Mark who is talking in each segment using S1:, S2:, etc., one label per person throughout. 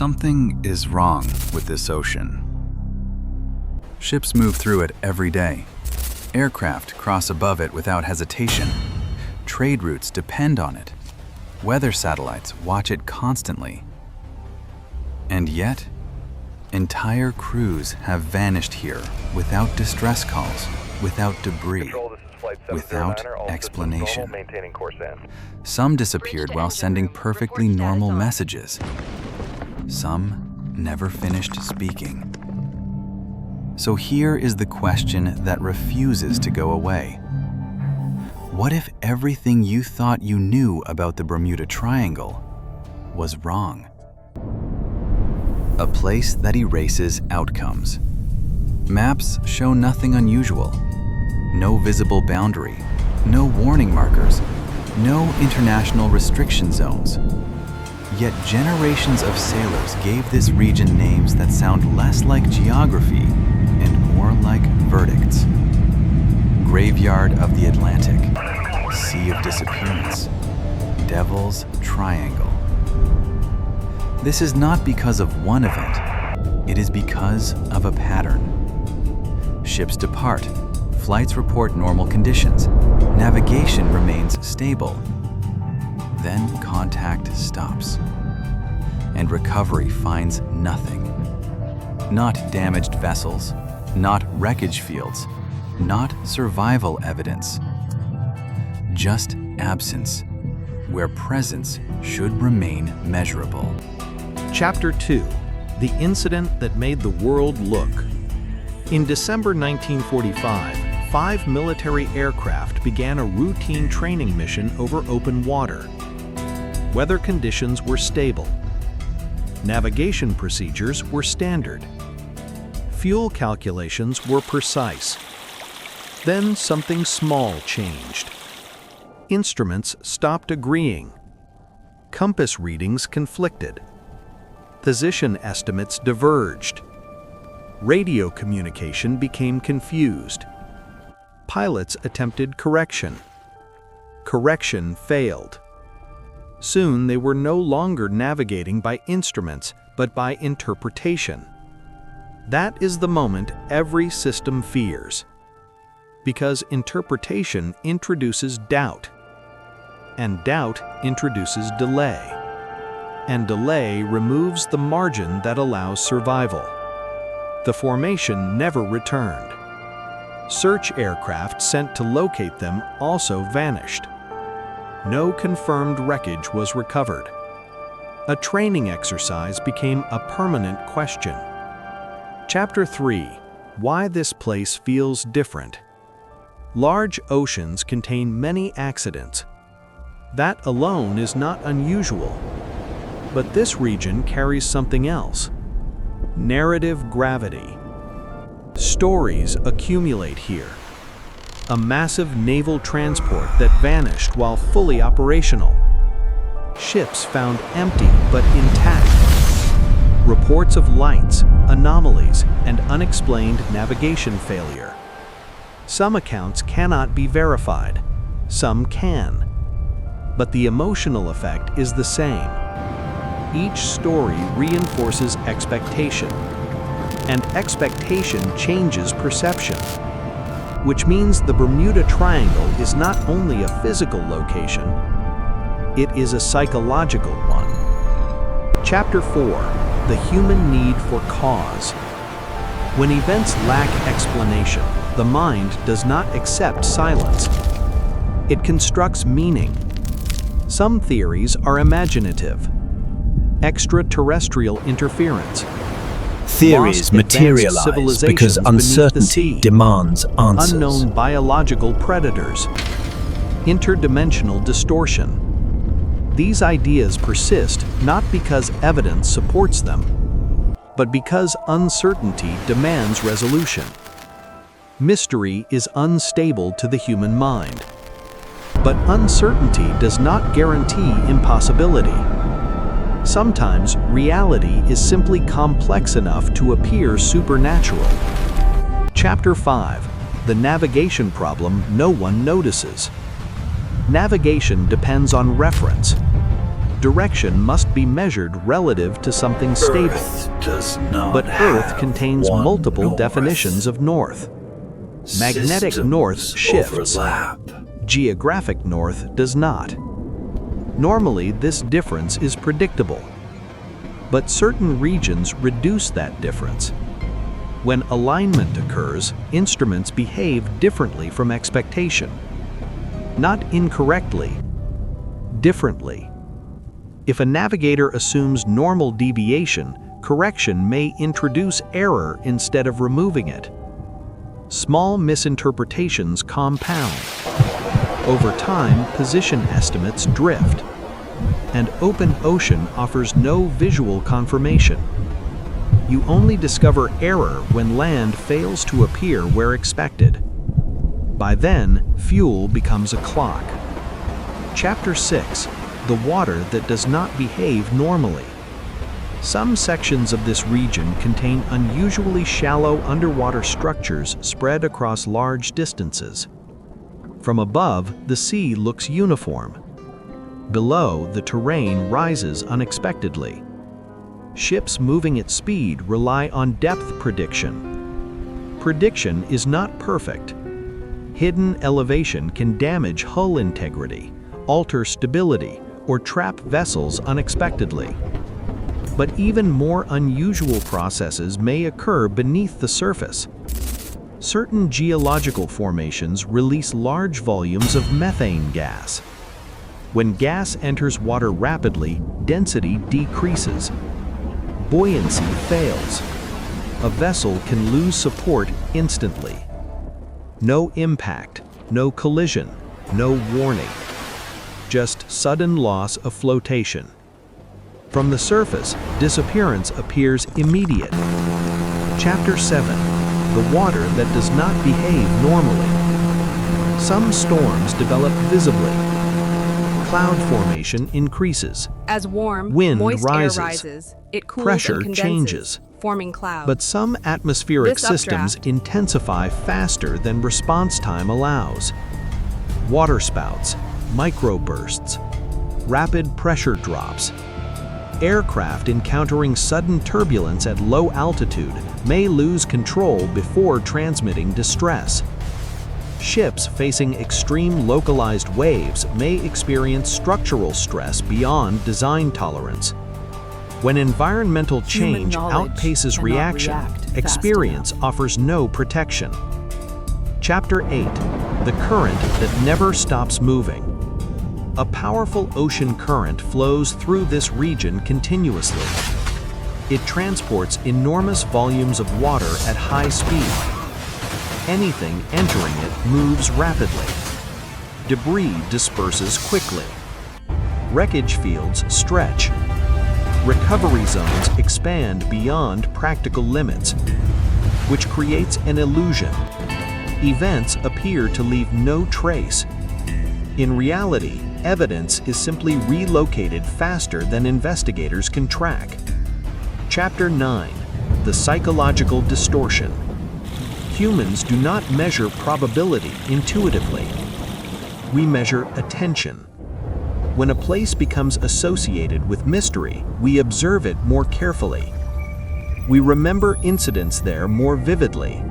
S1: Something is wrong with this ocean. Ships move through it every day. Aircraft cross above it without hesitation. Trade routes depend on it. Weather satellites watch it constantly. And yet, entire crews have vanished here without distress calls, without debris, without explanation. Some disappeared while sending perfectly normal messages. Some never finished speaking. So here is the question that refuses to go away. What if everything you thought you knew about the Bermuda Triangle was wrong? A place that erases outcomes. Maps show nothing unusual. No visible boundary, no warning markers, no international restriction zones. Yet generations of sailors gave this region names that sound less like geography and more like verdicts. Graveyard of the Atlantic, Sea of Disappearance, Devil's Triangle. This is not because of one event, it is because of a pattern. Ships depart, flights report normal conditions, navigation remains stable. Then contact stops, and recovery finds nothing. Not damaged vessels, not wreckage fields, not survival evidence. Just absence, where presence should remain measurable.
S2: Chapter 2: The Incident That Made the World Look. In December 1945, 5 military aircraft began a routine training mission over open water. Weather conditions were stable. Navigation procedures were standard. Fuel calculations were precise. Then something small changed. Instruments stopped agreeing. Compass readings conflicted. Position estimates diverged. Radio communication became confused. Pilots attempted correction. Correction failed. Soon they were no longer navigating by instruments, but by interpretation. That is the moment every system fears. Because interpretation introduces doubt. And doubt introduces delay. And delay removes the margin that allows survival. The formation never returned. Search aircraft sent to locate them also vanished. No confirmed wreckage was recovered. A training exercise became a permanent question. Chapter 3: Why this place feels different. Large oceans contain many accidents. That alone is not unusual. But this region carries something else. Narrative gravity. Stories accumulate here. A massive naval transport that vanished while fully operational. Ships found empty but intact. Reports of lights, anomalies, and unexplained navigation failure. Some accounts cannot be verified. Some can. But the emotional effect is the same. Each story reinforces expectation. And expectation changes perception. Which means the Bermuda Triangle is not only a physical location, it is a psychological one. Chapter 4: The Human Need for Cause. When events lack explanation, the mind does not accept silence. It constructs meaning. Some theories are imaginative. Extraterrestrial interference.
S3: Theories materialize because uncertainty demands answers.
S2: Unknown biological predators. Interdimensional distortion. These ideas persist not because evidence supports them, but because uncertainty demands resolution. Mystery is unstable to the human mind. But uncertainty does not guarantee impossibility. Sometimes reality is simply complex enough to appear supernatural. Chapter 5: The Navigation Problem No One Notices. Navigation depends on reference. direction must be measured relative to something stable. But Earth contains multiple definitions of north. Magnetic north shifts. Geographic north does not. Normally, this difference is predictable. But certain regions reduce that difference. When alignment occurs, instruments behave differently from expectation. Not incorrectly, differently. If a navigator assumes normal deviation, correction may introduce error instead of removing it. Small misinterpretations compound. Over time, position estimates drift. And open ocean offers no visual confirmation. You only discover error when land fails to appear where expected. By then, fuel becomes a clock. Chapter 6. The water that does not behave normally. Some sections of this region contain unusually shallow underwater structures spread across large distances. From above, the sea looks uniform. Below, the terrain rises unexpectedly. Ships moving at speed rely on depth prediction. Prediction is not perfect. Hidden elevation can damage hull integrity, alter stability, or trap vessels unexpectedly. But even more unusual processes may occur beneath the surface. Certain geological formations release large volumes of methane gas. When gas enters water rapidly, density decreases. Buoyancy fails. A vessel can lose support instantly. No impact, no collision, no warning. Just sudden loss of flotation. From the surface, disappearance appears immediate. Chapter 7. The water that does not behave normally. Some storms develop visibly. Cloud formation increases.
S4: As warm,
S2: Wind
S4: moist
S2: rises.
S4: air rises, it cools
S2: Pressure
S4: and condenses,
S2: changes.
S4: forming clouds.
S2: But some atmospheric
S4: This
S2: systems
S4: updraft-
S2: intensify faster than response time allows. Waterspouts, microbursts, rapid pressure drops. Aircraft encountering sudden turbulence at low altitude may lose control before transmitting distress. Ships facing extreme localized waves may experience structural stress beyond design tolerance. When environmental change outpaces reaction, experience offers no protection. Chapter 8. The current that never stops moving. A powerful ocean current flows through this region continuously. It transports enormous volumes of water at high speed. Anything entering it moves rapidly. Debris disperses quickly. Wreckage fields stretch. Recovery zones expand beyond practical limits, which creates an illusion. Events appear to leave no trace. In reality, evidence is simply relocated faster than investigators can track. Chapter 9. The psychological distortion. Humans do not measure probability intuitively. We measure attention. When a place becomes associated with mystery, we observe it more carefully. We remember incidents there more vividly.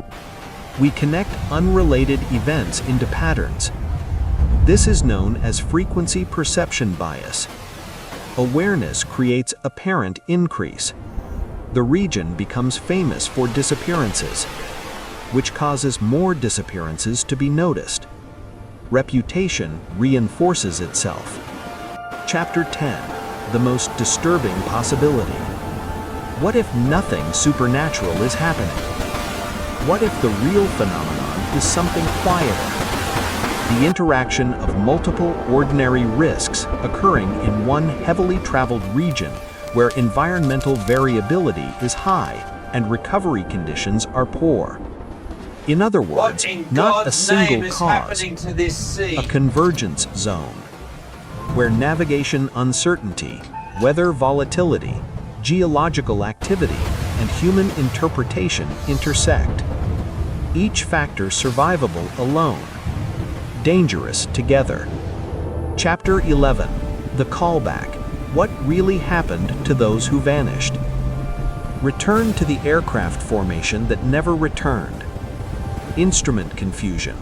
S2: We connect unrelated events into patterns. This is known as frequency perception bias. Awareness creates apparent increase. The region becomes famous for disappearances, which causes more disappearances to be noticed. Reputation reinforces itself. Chapter 10. The most disturbing possibility. What if nothing supernatural is happening? What if the real phenomenon is something quieter? The interaction of multiple ordinary risks occurring in one heavily traveled region where environmental variability is high and recovery conditions are poor. In other words, not a single cause, a convergence zone, where navigation uncertainty, weather volatility, geological activity, and human interpretation intersect. Each factor survivable alone, dangerous together. Chapter 11. The callback. What really happened to those who vanished? Return to the aircraft formation that never returned. Instrument confusion.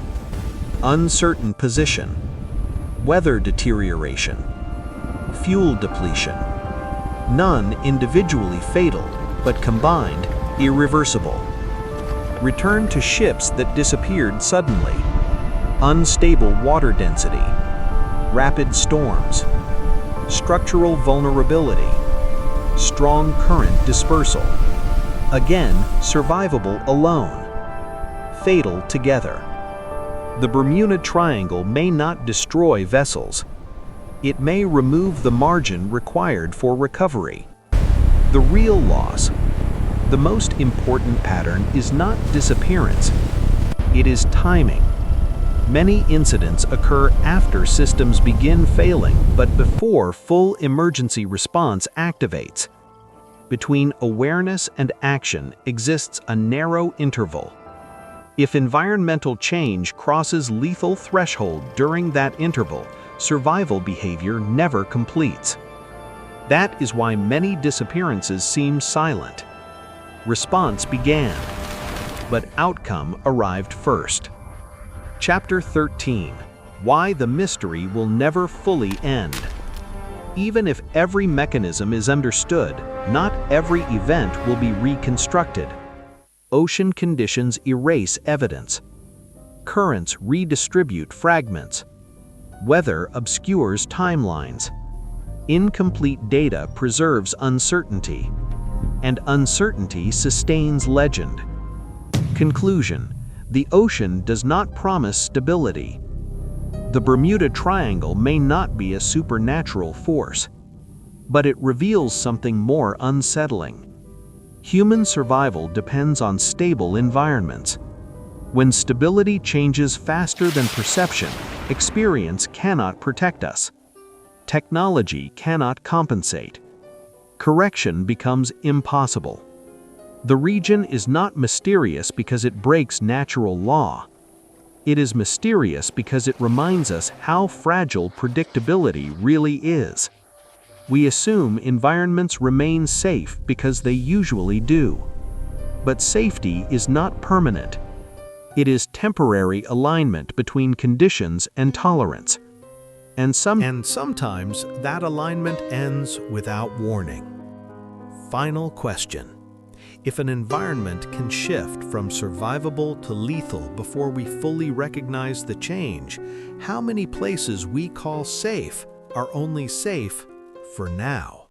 S2: Uncertain position. Weather deterioration. Fuel depletion. None individually fatal, but combined, irreversible. Return to ships that disappeared suddenly. Unstable water density. Rapid storms. Structural vulnerability. Strong current dispersal. Again, survivable alone. Fatal together. The Bermuda Triangle may not destroy vessels. It may remove the margin required for recovery. The real loss. The most important pattern is not disappearance. It is timing. Many incidents occur after systems begin failing, but before full emergency response activates. Between awareness and action exists a narrow interval. If environmental change crosses lethal threshold during that interval, survival behavior never completes. That is why many disappearances seem silent. Response began, but outcome arrived first. Chapter 13. Why the mystery will never fully end. Even if every mechanism is understood, not every event will be reconstructed. Ocean conditions erase evidence. Currents redistribute fragments. Weather obscures timelines. Incomplete data preserves uncertainty. And uncertainty sustains legend. Conclusion: the ocean does not promise stability. The Bermuda Triangle may not be a supernatural force, but it reveals something more unsettling. Human survival depends on stable environments. When stability changes faster than perception, experience cannot protect us. Technology cannot compensate. Correction becomes impossible. The region is not mysterious because it breaks natural law. It is mysterious because it reminds us how fragile predictability really is. We assume environments remain safe because they usually do. But safety is not permanent. It is temporary alignment between conditions and tolerance. And sometimes that alignment ends without warning. Final question. If an environment can shift from survivable to lethal before we fully recognize the change, how many places we call safe are only safe for now?